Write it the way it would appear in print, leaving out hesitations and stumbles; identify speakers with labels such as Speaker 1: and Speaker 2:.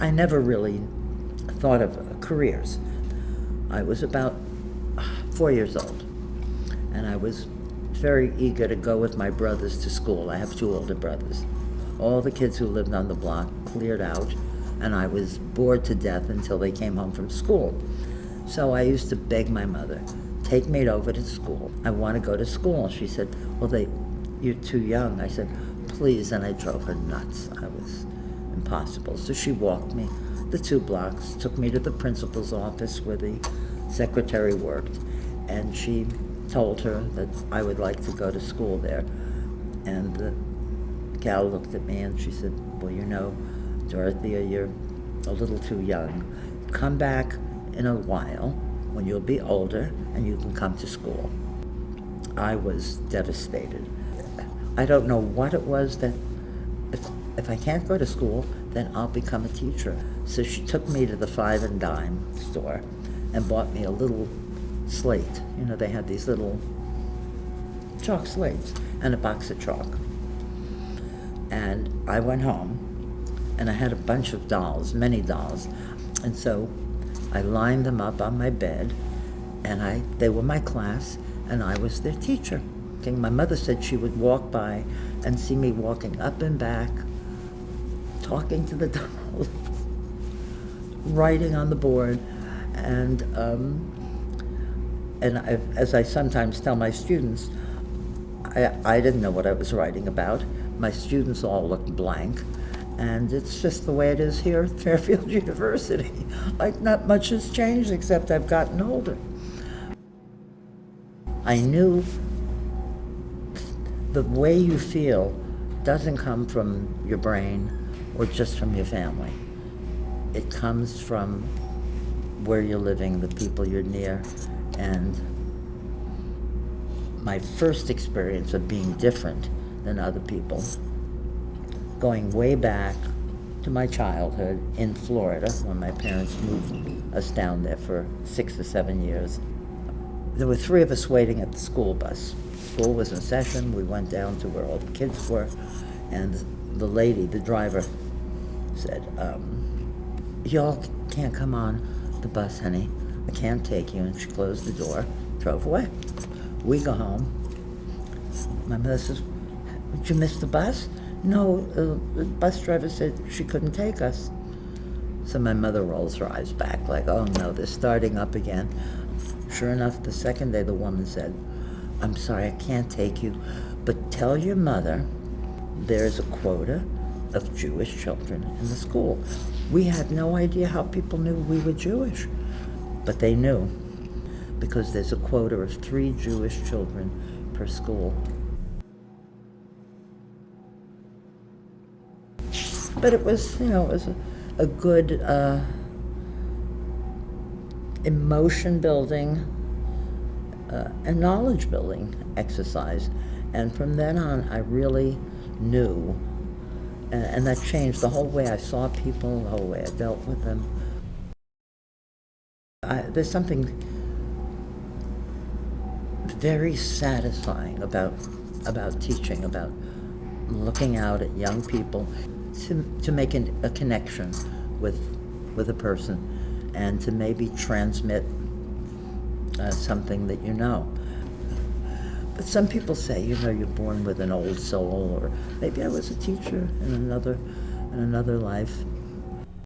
Speaker 1: I never really thought of careers. I was about 4 years old, and I was very eager to go with my brothers to school. I have two older brothers. All the kids who lived on the block cleared out, and I was bored to death until they came home from school. So I used to beg my mother, take me over to school. I want to go to school. She said, well, you're too young. I said, please, and I drove her nuts. I was impossible. So she walked me the 2 blocks, took me to the principal's office where the secretary worked, and she told her that I would like to go to school there. And the gal looked at me and she said, well, you know, Dorothea, you're a little too young. Come back in a while when you'll be older and you can come to school. I was devastated. I don't know what it was that if I can't go to school, then I'll become a teacher. So she took me to the 5 and dime store and bought me a little slate. You know, they had these little chalk slates and a box of chalk. And I went home and I had a bunch of dolls, many dolls. And so I lined them up on my bed, and they were my class, and I was their teacher. My mother said she would walk by and see me walking up and back, talking to the dolls, writing on the board, and as I sometimes tell my students, I didn't know what I was writing about. My students all looked blank, and it's just the way it is here at Fairfield University. Like, not much has changed except I've gotten older. I knew the way you feel doesn't come from your brain or just from your family. It comes from where you're living, the people you're near, and my first experience of being different than other people, going way back to my childhood in Florida when my parents moved us down there for 6 or 7 years. There were 3 of us waiting at the school bus. School was in session. We went down to where all the kids were, and the lady, the driver, said, y'all can't come on the bus, honey. I can't take you. And she closed the door, drove away. We go home. My mother says, did you miss the bus? No, the bus driver said she couldn't take us. So my mother rolls her eyes back like, oh no, they're starting up again. Sure enough, the second day the woman said, I'm sorry, I can't take you, but tell your mother there's a quota of Jewish children in the school. We had no idea how people knew we were Jewish, but they knew, because there's a quota of 3 Jewish children per school. But it was, you know, it was a good emotion building and knowledge building exercise. And from then on, I really knew, and that changed the whole way I saw people, the whole way I dealt with them. There's something very satisfying about teaching, about looking out at young people to make a connection with a person and to maybe transmit something that you know. But some people say, you know, you're born with an old soul, or maybe I was a teacher in another life.